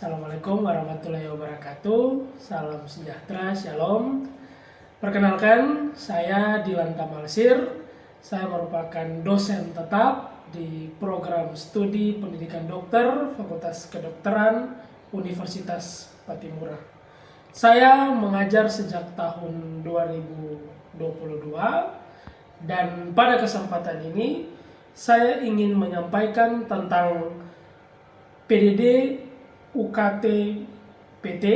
Assalamualaikum warahmatullahi wabarakatuh. Salam sejahtera, shalom. Perkenalkan, saya Dilan Tamalsir. Saya merupakan dosen tetap di program studi pendidikan dokter Fakultas Kedokteran Universitas Patimura. Saya mengajar sejak tahun 2022 dan pada kesempatan ini saya ingin menyampaikan tentang PDD UKT PT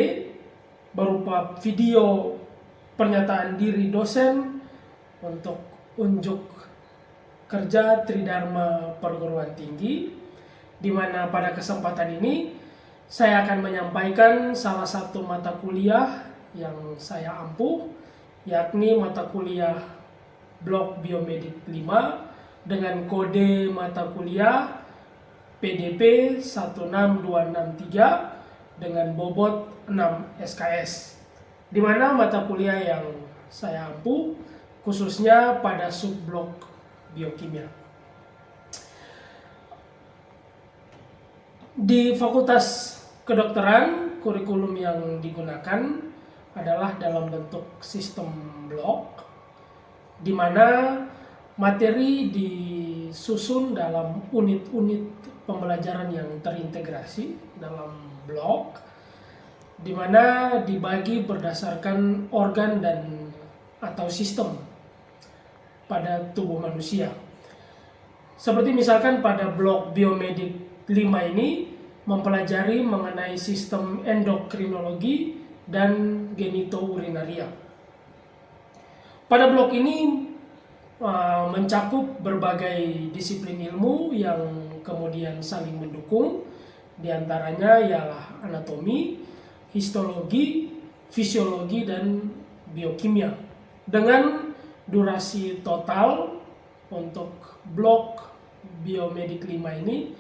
berupa video pernyataan diri dosen untuk unjuk kerja Tridharma Perguruan Tinggi, di mana pada kesempatan ini saya akan menyampaikan salah satu mata kuliah yang saya ampuh, yakni mata kuliah Blok Biomedik 5 dengan kode mata kuliah PDP 16263 dengan bobot 6 SKS, di mana mata kuliah yang saya ampuh khususnya pada subblok biokimia. Di Fakultas Kedokteran, kurikulum yang digunakan adalah dalam bentuk sistem blok, di mana materi disusun dalam unit-unit pembelajaran yang terintegrasi dalam blok, di mana dibagi berdasarkan organ dan atau sistem pada tubuh manusia. Seperti misalkan pada blok biomedik 5 ini mempelajari mengenai sistem endokrinologi dan genitourinaria. Pada blok ini mencakup berbagai disiplin ilmu yang kemudian saling mendukung, diantaranya ialah anatomi, histologi, fisiologi, dan biokimia. Dengan durasi total untuk blok biomedik 5 ini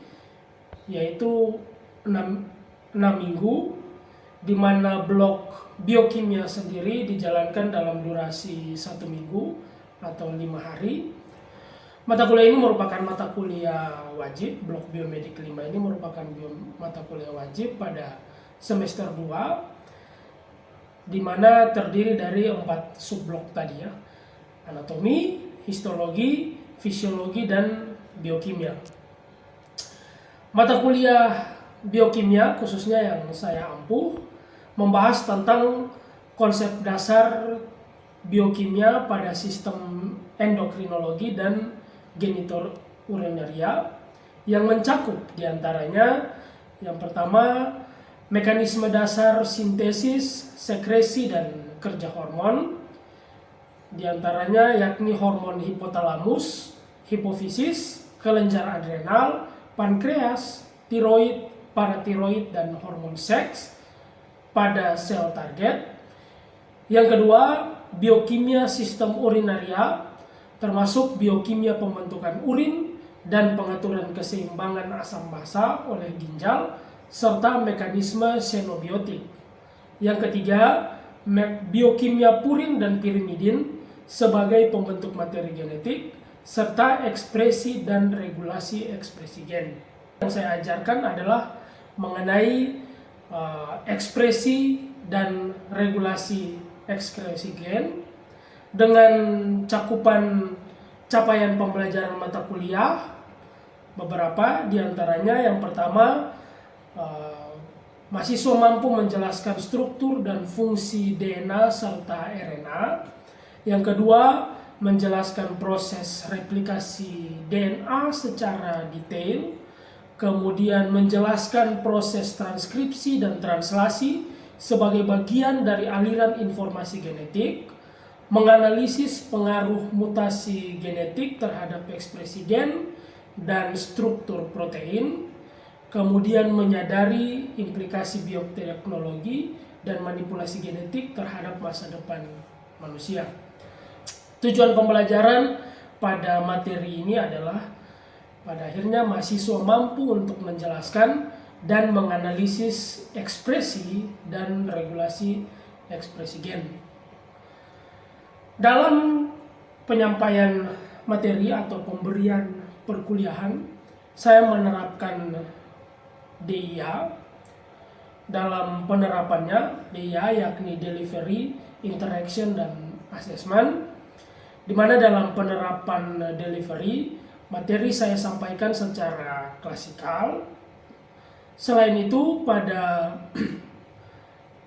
yaitu 6 minggu, di mana blok biokimia sendiri dijalankan dalam durasi 1 minggu atau 5 hari. Mata kuliah ini merupakan mata kuliah wajib. Blok biomedik 5 ini merupakan mata kuliah wajib pada semester 2, di mana terdiri dari 4 subblok tadi ya. Anatomi, histologi, fisiologi, dan biokimia. Mata kuliah biokimia khususnya yang saya ampuh membahas tentang konsep dasar biokimia pada sistem endokrinologi dan genitourinaria yang mencakup diantaranya yang pertama mekanisme dasar sintesis, sekresi, dan kerja hormon, diantaranya yakni hormon hipotalamus, hipofisis, kelenjar adrenal, pankreas, tiroid, paratiroid, dan hormon seks pada sel target. Yang kedua, biokimia sistem urinaria, termasuk biokimia pembentukan urin dan pengaturan keseimbangan asam basa oleh ginjal, serta mekanisme xenobiotik. Yang ketiga, biokimia purin dan pirimidin sebagai pembentuk materi genetik, serta ekspresi dan regulasi ekspresi gen. Yang saya ajarkan adalah mengenai ekspresi dan regulasi ekspresi gen dengan cakupan capaian pembelajaran mata kuliah beberapa, diantaranya yang pertama mahasiswa mampu menjelaskan struktur dan fungsi DNA serta RNA. Yang kedua, menjelaskan proses replikasi DNA secara detail, kemudian menjelaskan proses transkripsi dan translasi sebagai bagian dari aliran informasi genetik, menganalisis pengaruh mutasi genetik terhadap ekspresi gen dan struktur protein, kemudian menyadari implikasi bioteknologi dan manipulasi genetik terhadap masa depan manusia. Tujuan pembelajaran pada materi ini adalah pada akhirnya mahasiswa mampu untuk menjelaskan dan menganalisis ekspresi dan regulasi ekspresi gen. Dalam penyampaian materi atau pemberian perkuliahan, saya menerapkan DIA dalam penerapannya DIA, yakni delivery, interaction, dan assessment. Di mana dalam penerapan delivery, materi saya sampaikan secara klasikal. Selain itu, pada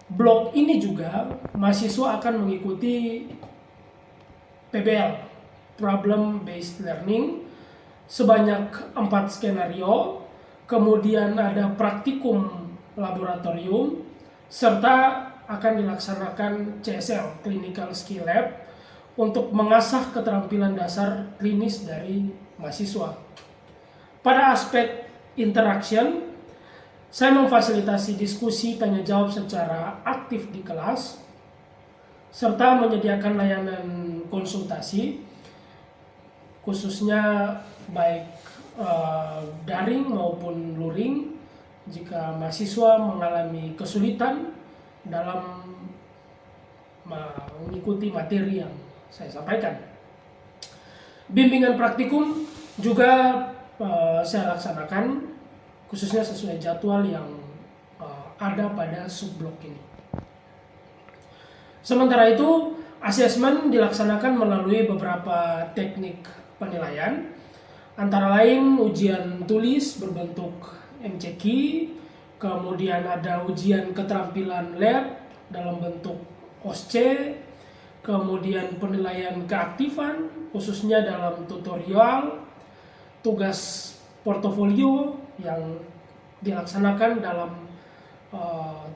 blok ini juga mahasiswa akan mengikuti PBL, Problem Based Learning, sebanyak 4 skenario, kemudian ada praktikum laboratorium, serta akan dilaksanakan CSL, Clinical Skill Lab, untuk mengasah keterampilan dasar klinis dari mahasiswa. Pada aspek interaction, saya memfasilitasi diskusi tanya jawab secara aktif di kelas, serta menyediakan layanan konsultasi, khususnya baik daring maupun luring, jika mahasiswa mengalami kesulitan dalam mengikuti materi yang saya sampaikan. Bimbingan praktikum juga saya laksanakan, khususnya sesuai jadwal yang ada pada subblok ini. Sementara itu, asesmen dilaksanakan melalui beberapa teknik penilaian, antara lain ujian tulis berbentuk MCQ, kemudian ada ujian keterampilan lab dalam bentuk OSCE, kemudian penilaian keaktifan khususnya dalam tutorial, tugas portofolio yang dilaksanakan dalam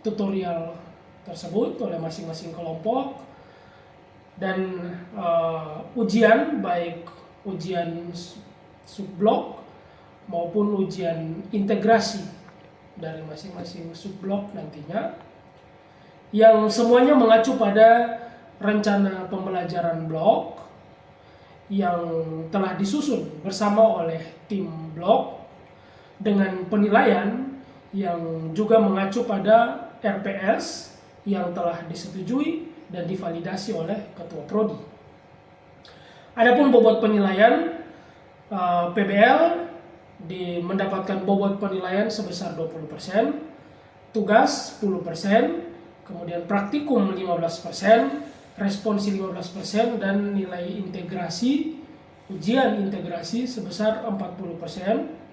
tutorial tersebut oleh masing-masing kelompok, dan ujian baik ujian subblok maupun ujian integrasi dari masing-masing subblok nantinya, yang semuanya mengacu pada rencana pembelajaran blok yang telah disusun bersama oleh tim blok, dengan penilaian yang juga mengacu pada RPS yang telah disetujui dan divalidasi oleh Ketua Prodi. Adapun bobot penilaian, PBL mendapatkan bobot penilaian sebesar 20%, tugas 10%, kemudian praktikum 15%, responsi 15%, dan nilai integrasi, ujian integrasi sebesar 40%,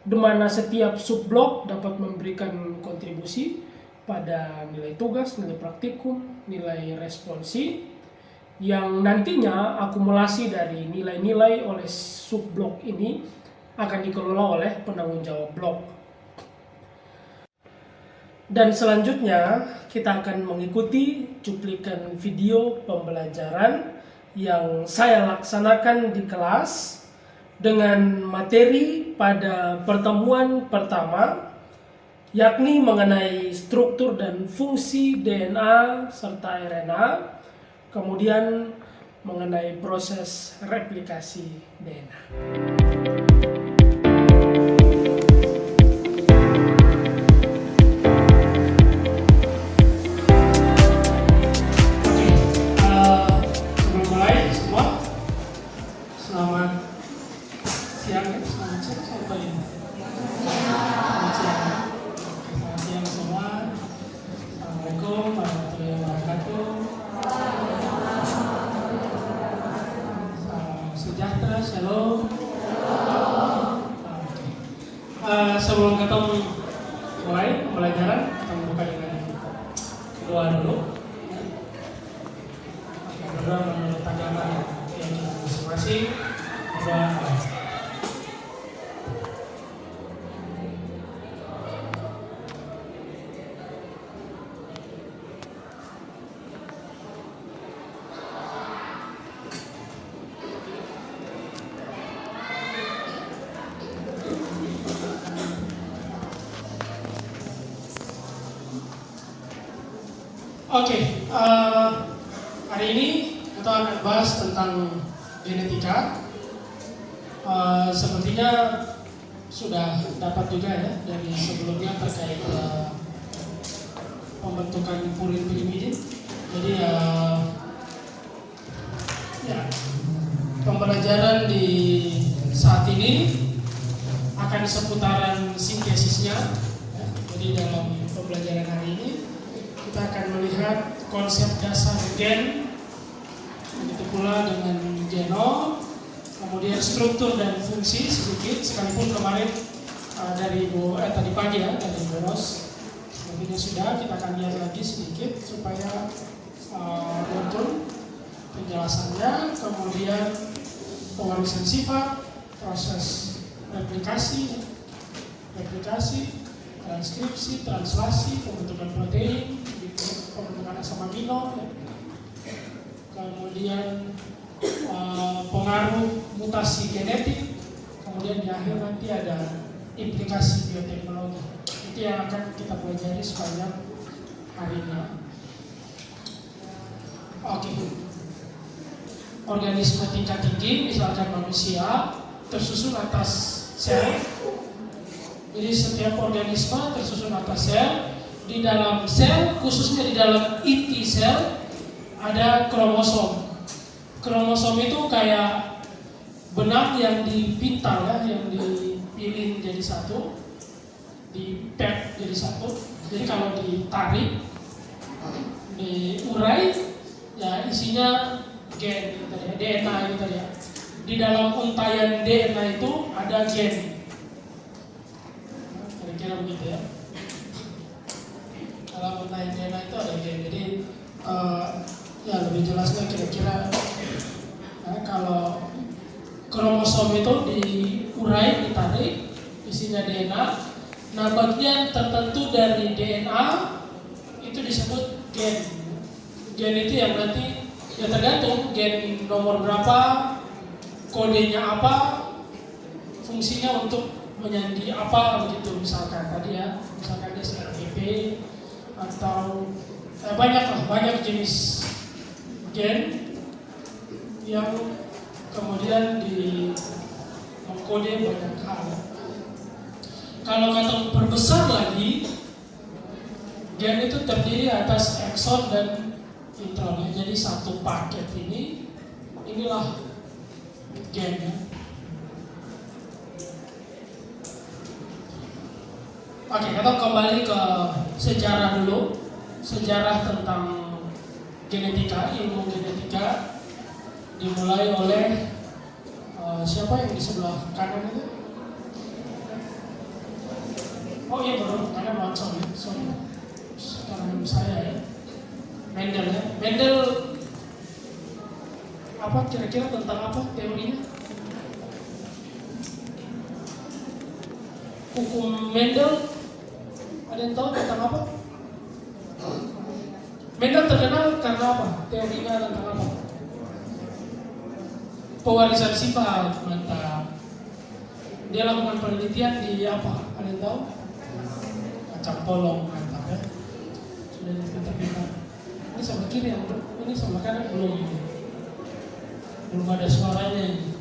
di mana setiap subblok dapat memberikan kontribusi pada nilai tugas, nilai praktikum, nilai responsi, yang nantinya akumulasi dari nilai-nilai oleh subblok ini akan dikelola oleh penanggung jawab blok. Dan selanjutnya kita akan mengikuti cuplikan video pembelajaran yang saya laksanakan di kelas dengan materi pada pertemuan pertama, yakni mengenai struktur dan fungsi DNA serta RNA, kemudian mengenai proses replikasi DNA. Sebelum mulai semua, selamat siang ya, selamat siang, selamat pagi. Selamat siang. Selamat siang semua. Assalamualaikum warahmatullahi wabarakatuh. Salam sejahtera, shalom. Sebelum kita mulai pembelajaran, kita buka dengan doa dulu. Berdoa menurut agama yang masing-masing. Doa. Oke, hari ini kita akan bahas tentang genetika. Sepertinya sudah dapat juga ya dari sebelumnya terkait pembentukan purin pirimidin. Jadi ya pembelajaran di saat ini akan seputaran sintesisnya. Ya. Jadi dalam pembelajaran hari ini kita akan melihat konsep dasar gen, begitu pula dengan genom, kemudian struktur dan fungsi sedikit, sekalipun kemarin dari tadi pagi ya dari Bu Ros, mungkin sudah kita akan lihat lagi sedikit supaya betul penjelasannya, kemudian pewarisan sifat, proses replikasi, transkripsi, translasi, pembentukan protein, pembentukan asam amino, kemudian pengaruh mutasi genetik, kemudian di akhir nanti ada implikasi bioteknologi. Itu yang akan kita pelajari sepanjang hari ini. Oke. Organisme tingkat tinggi, misalkan manusia, tersusun atas sel. Jadi setiap organisme tersusun atas sel. Di dalam sel, khususnya di dalam inti sel, ada kromosom. Kromosom itu kayak benang yang dipintal ya, yang dipilih jadi satu, di-pack jadi satu. Jadi kalau ditarik, diurai, ya isinya gen gitu ya, DNA gitu ya. Di dalam untaian DNA itu ada gen. Kira-kira begitu ya. Dalam untaian DNA itu ada gen. Jadi ya lebih jelasnya kira-kira kalau kromosom itu diurai, ditarik, isinya DNA. Nah, bagian tertentu dari DNA itu disebut gen. Gen itu yang nanti ya tergantung gen nomor berapa, kodenya apa, fungsinya untuk menjadi apa begitu, misalkan tadi ya, misalkan dia CRPP atau banyak jenis gen yang kemudian mengkode banyak hal. Kalau kata perbesar lagi, gen itu terdiri atas ekson dan intron. Jadi satu paket inilah gen ya. Oke, kita kembali ke sejarah dulu. Sejarah tentang genetika, ilmu genetika dimulai oleh siapa yang di sebelah kanan itu? Oh iya betul, karena Watson ya, sorry. Sekarang saya ya. Mendel ya. Mendel apa kira-kira tentang apa teorinya? Hukum Mendel, ada yang tahu tentang apa? Mendel terkenal karena apa? Teorinya tentang apa? Pewarisan sifat, mantap. Dia lakukan penelitian di apa? Ada yang tahu? Kacang polong, mantap ya. Sudah pintar-pintar. Ini sebelah kiri yang ini sebelah kanan belum ada suaranya ini.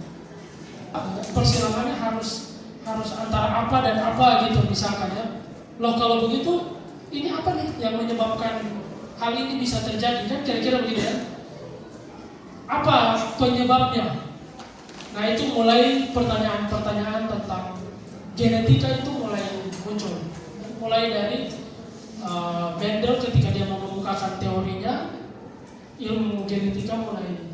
Persilangannya harus antara apa dan apa gitu misalkan ya. Loh kalau begitu ini apa nih yang menyebabkan hal ini bisa terjadi kan kira-kira begitu ya. Apa penyebabnya? Nah itu mulai pertanyaan-pertanyaan tentang genetika itu mulai muncul. Mulai dari Mendel ketika dia mengemukakan teorinya, ilmu genetika mulai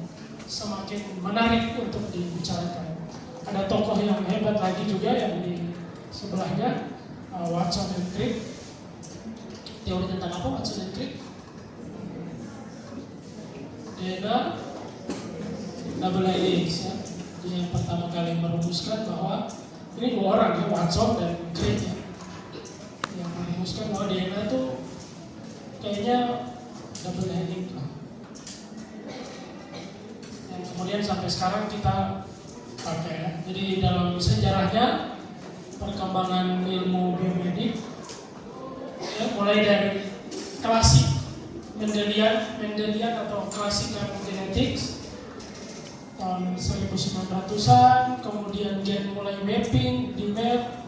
semakin menarik untuk dibicarakan. Ada tokoh yang hebat lagi juga yang di sebelahnya, Watson dan Crick. Teori tentang apa Watson dan Crick? DNA double helix ya. Dia yang pertama kali merumuskan bahwa ini dua orang ya, Watson dan Crick ya, yang merumuskan bahwa DNA itu kayaknya double helix lah. Yang kemudian sampai sekarang kita pakai ya. Jadi dalam sejarahnya perkembangan ilmu biomedik ya, mulai dari klasik Mendelian atau classical genetics tahun 1900-an, kemudian gen mulai mapping, di map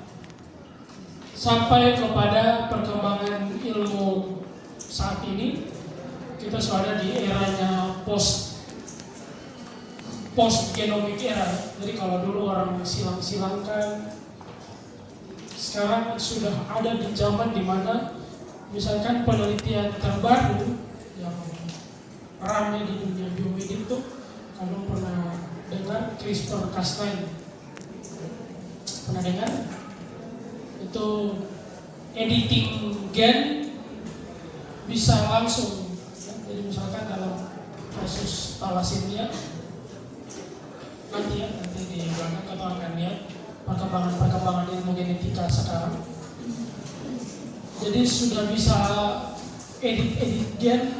sampai kepada perkembangan ilmu saat ini. Kita sudah ada di eranya post genomic era. Jadi kalau dulu orang silang-silangkan, sekarang sudah ada di zaman di mana misalkan penelitian terbaru yang ramai di dunia biomedik itu, kalau pernah dengar CRISPR-Cas9, pernah dengar? Itu editing gen bisa langsung, ya. Jadi misalkan dalam kasus thalassemia nanti di belakang kita akan lihat perkembangan ilmu genetika sekarang. Jadi sudah bisa edit gen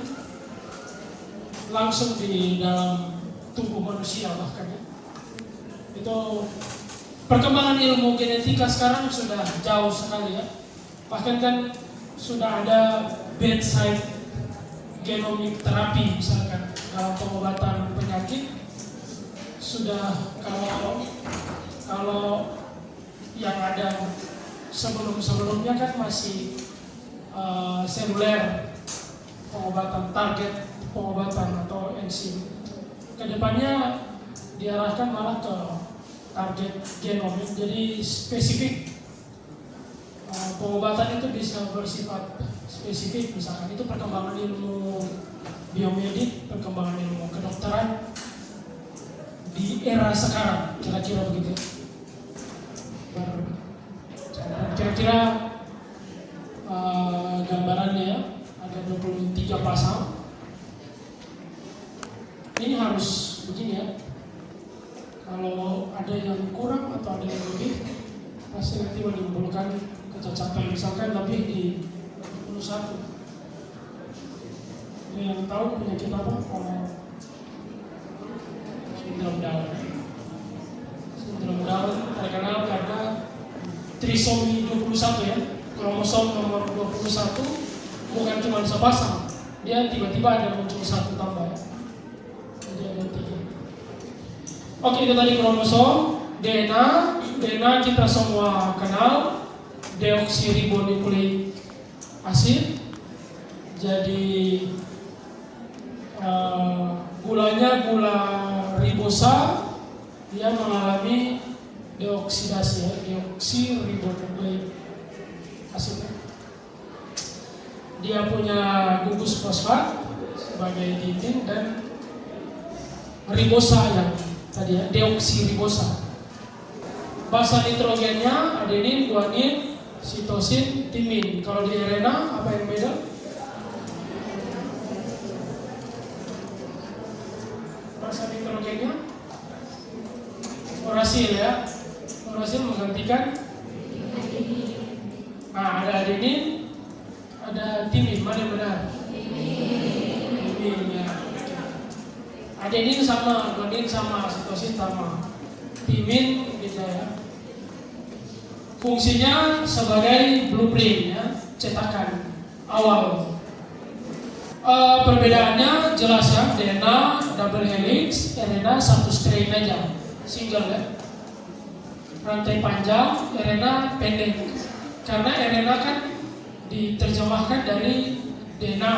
langsung di dalam tubuh manusia bahkan, ya. Itu perkembangan ilmu genetika sekarang sudah jauh sekali, ya. Bahkan kan sudah ada bedside genomic terapi misalkan dalam pengobatan penyakit. Sudah kalau yang ada sebelumnya kan masih seluler pengobatan, target pengobatan atau enzim. Kedepannya diarahkan malah ke target genomik, jadi spesifik. Pengobatan itu bisa bersifat spesifik, misalkan itu perkembangan ilmu biomedik, perkembangan ilmu kedokteran di era sekarang, kira-kira begitu. Kira-kira gambarannya ada 23 pasal. Ini harus begini, ya. Kalau ada yang kurang atau ada yang lebih, pasti nanti menimbulkan kecacatan, misalkan lebih di 21. Ini yang tahu penyakit apa? Sindrom Down. Sindrom Down terkenal karena trisomi 21, ya. Kromosom nomor 21 bukan cuma sepasang, dia tiba-tiba ada muncul satu tambah, ya. Jadi ada 3. Oke, itu tadi kromosom. DNA kita semua kenal, deoksiribonukleik asid. Jadi gulanya gula ribosa, dia mengalami deoksidasi, ya, deoksiribonukleik asid. Dia punya gugus fosfat sebagai titin dan ribosa yang tadi, ya, deoksiribosa. Basa nitrogennya adenin, guanin, sitosin, timin. Kalau di RNA apa yang beda? Basa nitrogennya urasil, ya. Urasil menggantikan. Nah, ada adenin, ada timin. Mana yang benar? Timin, ya. Adenin sama, guanin sama, sitosin sama. Timin gitu, ya. Fungsinya sebagai blueprint, ya, cetakan awal. Perbedaannya jelas, ya. DNA double helix, RNA satu strain aja, single, ya. Rantai panjang, RNA pendek. Karena RNA kan diterjemahkan dari DNA,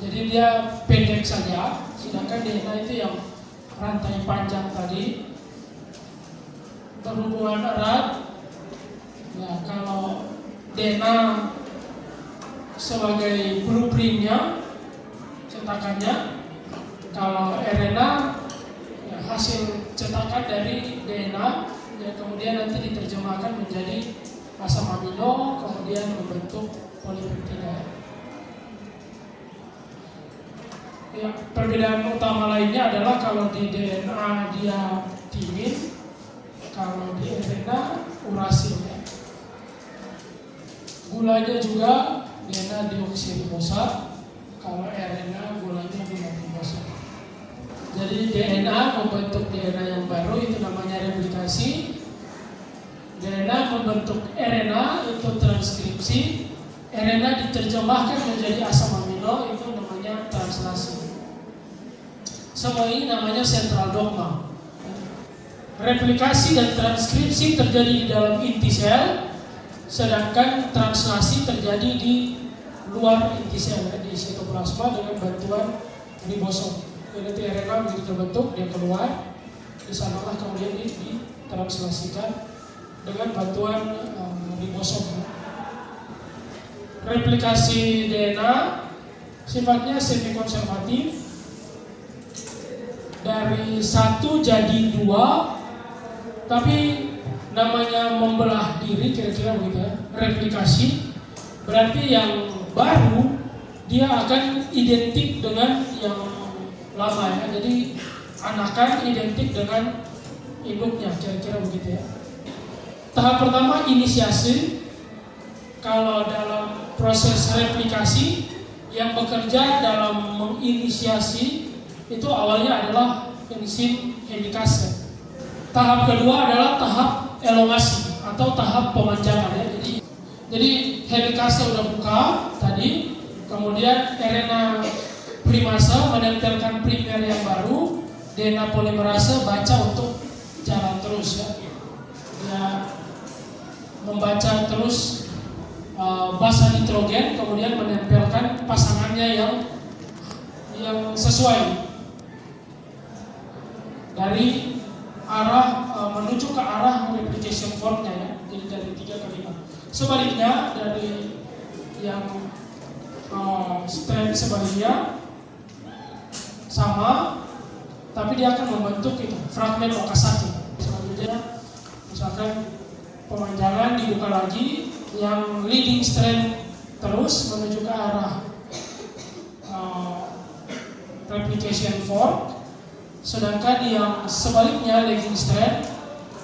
jadi dia pendek saja. Sedangkan DNA itu yang rantai panjang tadi, berhubungan erat. Nah, kalau DNA sebagai blueprintnya, cetakannya, kalau RNA, ya, hasil cetakan dari DNA, ya, kemudian nanti diterjemahkan menjadi asam amino, kemudian membentuk polipeptida. Ya, perbedaan utama lainnya adalah kalau di DNA dia timin, kalau di RNA urasil, ya. Gulanya juga DNA deoksiribosa, kalau RNA gulanya gula ribosa. Jadi DNA membentuk DNA yang baru, itu namanya replikasi. DNA membentuk RNA, itu transkripsi. RNA diterjemahkan menjadi asam amino, itu namanya translasi. Semua ini namanya central dogma. Replikasi dan transkripsi terjadi di dalam inti sel, sedangkan translasi terjadi di luar inti sel, di sitoplasma dengan bantuan ribosom. Jadi RNA begitu terbentuk, dia keluar, di sanalah kemudian ditranslasikan dengan bantuan ribosom. replikasi DNA sifatnya semi konservatif, dari 1 jadi 2, tapi namanya membelah diri, kira-kira begitu ya, replikasi, berarti yang baru dia akan identik dengan yang lama ya, jadi anakan identik dengan induknya, kira-kira begitu ya. Tahap pertama inisiasi. Kalau dalam proses replikasi yang bekerja dalam menginisiasi itu awalnya adalah enzim helikase. Tahap kedua adalah tahap elongasi atau tahap pemanjangan ya. Jadi helikase udah buka tadi, kemudian RNA primase menempelkan primer yang baru, DNA polimerase baca untuk jalan terus ya. Dia membaca terus basa nitrogen, kemudian menempelkan pasangannya yang sesuai dari arah menuju ke arah replication formnya ya, jadi dari 3 ke 5. Sebaliknya dari yang strand sebaliknya sama, tapi dia akan membentuk itu fragmen Okazaki. Selanjutnya misalkan pemanjangan dibuka lagi, yang leading strand terus menuju ke arah replication fork, sedangkan yang sebaliknya lagging strand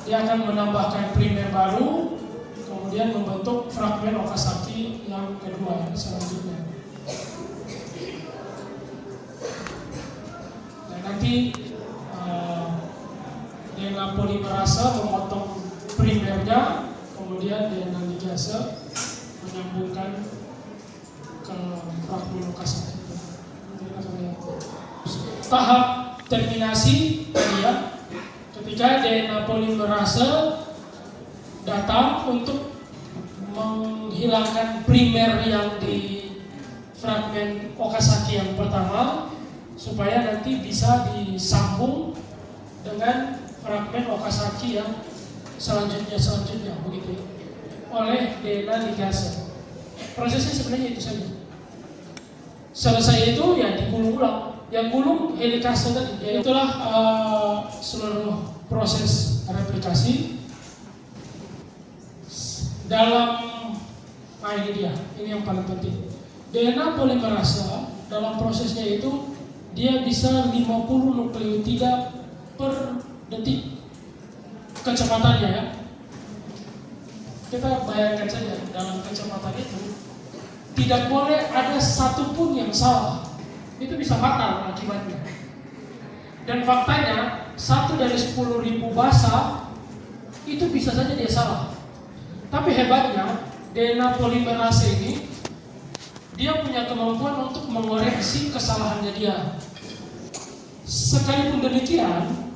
dia akan menambahkan primer baru, kemudian membentuk fragmen Okazaki yang kedua selanjutnya. Dan nanti DNA polimerase memotong primernya, kemudian DNA ligase menyambungkan ke fragmen Okazaki. Tahap terminasi ya, ketika DNA polimerase datang untuk menghilangkan primer yang di fragmen Okazaki yang pertama, supaya nanti bisa disambung dengan fragmen Okazaki yang selanjutnya begitu ya, oleh DNA ligase. Prosesnya sebenarnya itu saja. Selesai itu ya digulung ulang. Yang gulung helikase tadi. Ya, itulah seluruh proses replikasi dalam ini dia. Ini yang paling penting. DNA polimerase dalam prosesnya itu dia bisa 50 nukleotida per detik kecepatannya ya. Kita bayangkan saja dalam kecepatan itu tidak boleh ada satupun yang salah. Itu bisa fatal akibatnya. Dan faktanya 1 dari 10.000 basa itu bisa saja dia salah. Tapi hebatnya DNA polimerase ini dia punya kemampuan untuk mengoreksi kesalahannya dia. Sekalipun demikian,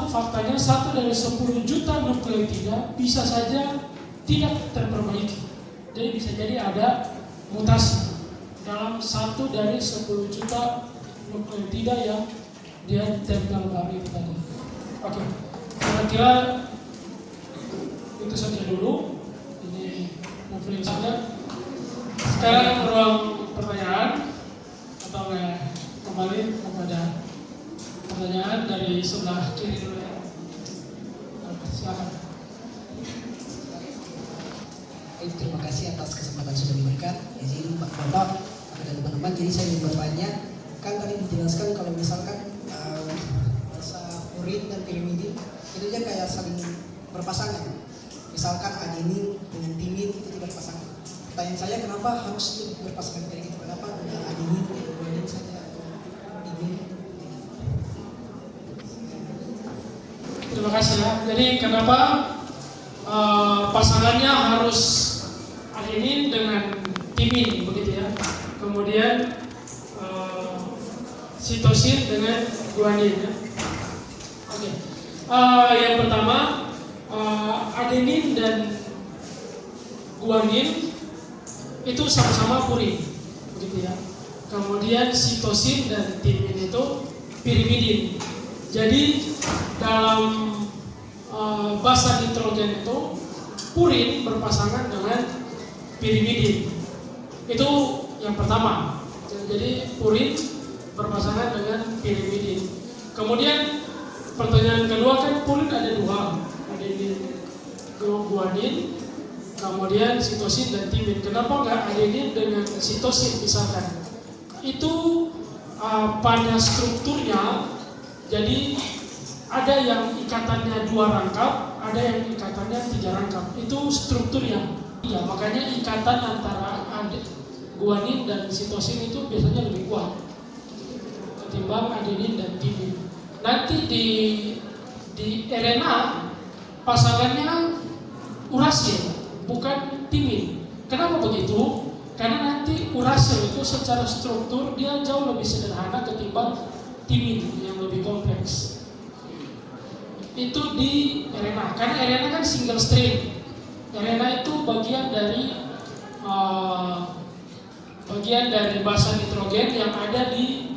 faktanya 1 dari 10 juta nukleotida bisa saja tidak terperbaiki. Jadi bisa jadi ada mutasi dalam 1 dari 10 juta nukleotida yang dia tempel baru itu tadi. Oke, kira-kira itu saja dulu. Ini mungkin saja. Sekarang ruang pertanyaan atau kembali kepada pertanyaan dari sebelah kiri dulu ya. Silakan. Terima kasih atas kesempatan sudah diberikan. Jadi Bapak dan teman-teman, jadi saya ingin bertanya, kan tadi dijelaskan kalau misalkan basa urin dan pirimidin itu dia kayak saling berpasangan. Misalkan adenin dengan timin itu tidak berpasangan. Pertanyaan saya, kenapa harus itu berpasangan kayak gitu? Kenapa tidak adenin dengan guanin saja atau timin? Terima kasih ya. Jadi kenapa pasangannya harus adenin dengan timin begitu ya. Kemudian sitosin dengan guanin ya. Oke. Yang pertama adenin dan guanin itu sama-sama purin begitu ya. Kemudian sitosin dan timin itu pirimidin. Jadi dalam basa nitrogen itu purin berpasangan dengan pirimidin. Itu yang pertama. Jadi purin berpasangan dengan pirimidin. Kemudian pertanyaan kedua kan purin ada dua, ada guanin, kemudian sitosin dan timin. Kenapa nggak adenin dengan sitosin misalkan? Itu pada strukturnya, jadi ada yang ikatannya 2 rangkap, ada yang ikatannya 3 rangkap. Itu strukturnya. Ya, makanya ikatan antara guanin dan sitosin itu biasanya lebih kuat ketimbang adenin dan timin. Nanti di RNA pasangannya urasil, bukan timin. Kenapa begitu? Karena nanti urasil itu secara struktur dia jauh lebih sederhana ketimbang timin yang lebih kompleks. Itu di RNA, karena RNA kan single strain. RNA itu bagian dari basa nitrogen yang ada di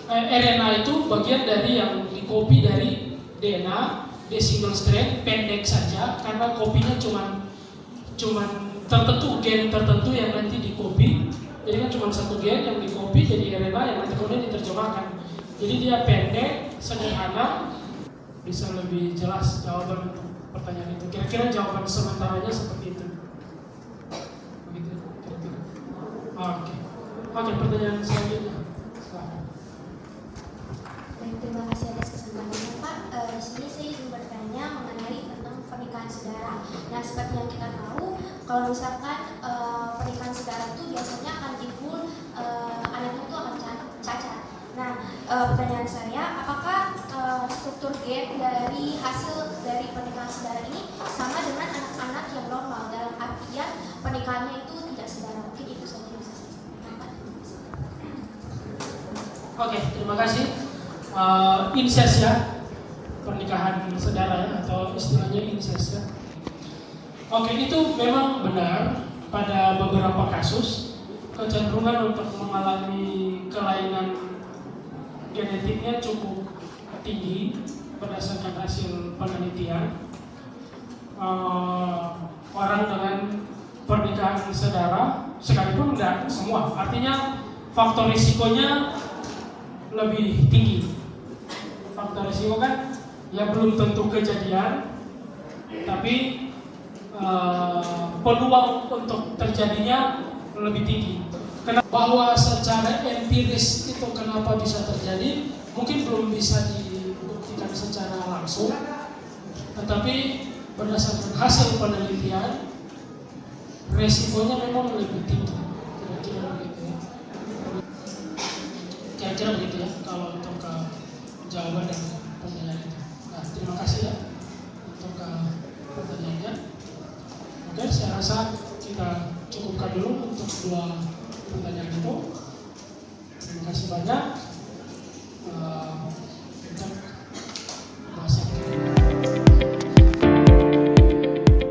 RNA itu bagian dari yang dikopi dari DNA, di single strain, pendek saja karena kopinya cuman tertentu, gen tertentu yang nanti dikopi. Jadi kan cuma satu gen yang dikopi jadi RNA yang nanti kemudian diterjemahkan. Jadi dia pendek, sederhana, bisa lebih jelas jawaban untuk pertanyaan itu. Kira-kira jawaban sementaranya seperti itu. Begitu, kira-kira. Oke, pertanyaan selanjutnya. Terima kasih atas kesempatannya Pak. Di sini saya ingin bertanya mengenai tentang pernikahan saudara. Nah, seperti yang kita tahu, kalau misalkan pernikahan saudara itu biasanya akan timbul anaknya itu akan cacat. Nah, pertanyaan saya, apakah struktur gen dari hasil dari pernikahan saudara ini sama dengan anak-anak yang normal dalam artian pernikahannya itu tidak saudara? Mungkin itu saja yang bisa saya sampaikan. Oke, terima kasih. Incest ya, pernikahan saudara ya, atau istilahnya incest ya. Oke, itu memang benar pada beberapa kasus kecenderungan untuk mengalami kelainan genetiknya cukup tinggi berdasarkan hasil penelitian. Orang dengan pernikahan saudara sekalipun tidak semua, artinya faktor risikonya lebih tinggi. Faktor risiko kan ya belum tentu kejadian, tapi peluang untuk terjadinya lebih tinggi. Bahwa secara empiris itu kenapa bisa terjadi mungkin belum bisa dibuktikan secara langsung, tetapi berdasarkan hasil penelitian resikonya memang lebih tinggi. Kira-kira begitu ya. Kira-kira begitu ya kalau untuk jawaban dan pertanyaan itu. Nah, terima kasih ya untuk pertanyaannya. Oke, saya rasa kita cukupkan dulu untuk 2 pertanyaan itu. Terima kasih banyak untuk bahasan kita.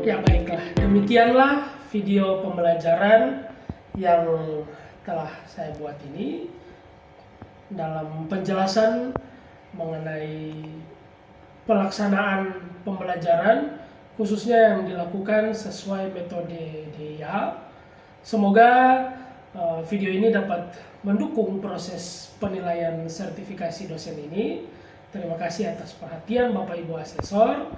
Ya baiklah, demikianlah video pembelajaran yang telah saya buat ini dalam penjelasan mengenai pelaksanaan pembelajaran khususnya yang dilakukan sesuai metode DIA. Semoga video ini dapat mendukung proses penilaian sertifikasi dosen ini. Terima kasih atas perhatian Bapak Ibu Asesor.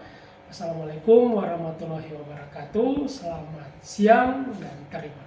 Assalamualaikum warahmatullahi wabarakatuh. Selamat siang dan terima kasih.